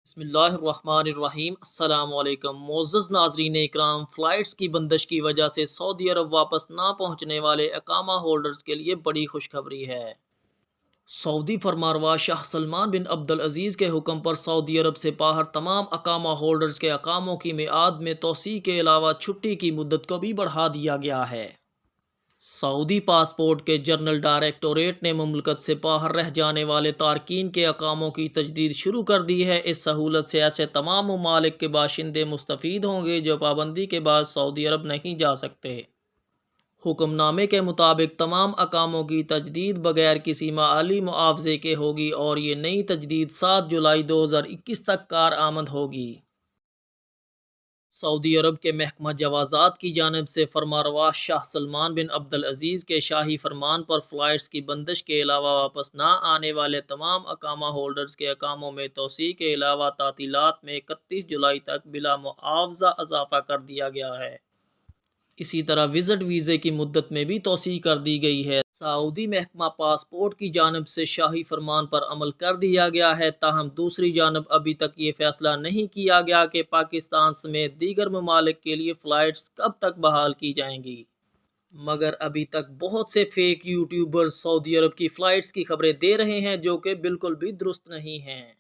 بسم اللہ الرحمن الرحیم۔ السلام علیکم معزز ناظرین اکرام، فلائٹس کی بندش کی وجہ سے سعودی عرب واپس نہ پہنچنے والے اقامہ ہولڈرز کے لیے بڑی خوشخبری ہے۔ سعودی فرمانروا شاہ سلمان بن عبدالعزیز کے حکم پر سعودی عرب سے باہر تمام اقامہ ہولڈرز کے اقاموں کی میعاد میں توسیع کے علاوہ چھٹی کی مدت کو بھی بڑھا دیا گیا ہے۔ سعودی پاسپورٹ کے جنرل ڈائریکٹوریٹ نے مملکت سے باہر رہ جانے والے تارکین کے اقاموں کی تجدید شروع کر دی ہے۔ اس سہولت سے ایسے تمام ممالک کے باشندے مستفید ہوں گے جو پابندی کے بعد سعودی عرب نہیں جا سکتے۔ حکم نامے کے مطابق تمام اقاموں کی تجدید بغیر کسی مالی معاوضے کے ہوگی اور یہ نئی تجدید 7 جولائی 2021 تک کارآمد ہوگی۔ سعودی عرب کے محکمہ جوازات کی جانب سے فرمانروا شاہ سلمان بن عبدالعزیز کے شاہی فرمان پر فلائٹس کی بندش کے علاوہ واپس نہ آنے والے تمام اقامہ ہولڈرز کے اقاموں میں توسیع کے علاوہ تعطیلات میں 31 جولائی تک بلا معاوضہ اضافہ کر دیا گیا ہے۔ اسی طرح وزٹ ویزے کی مدت میں بھی توسیع کر دی گئی ہے۔ سعودی محکمہ پاسپورٹ کی جانب سے شاہی فرمان پر عمل کر دیا گیا ہے، تاہم دوسری جانب ابھی تک یہ فیصلہ نہیں کیا گیا کہ پاکستان سمیت دیگر ممالک کے لیے فلائٹس کب تک بحال کی جائیں گی۔ مگر ابھی تک بہت سے فیک یوٹیوبرز سعودی عرب کی فلائٹس کی خبریں دے رہے ہیں جو کہ بالکل بھی درست نہیں ہیں۔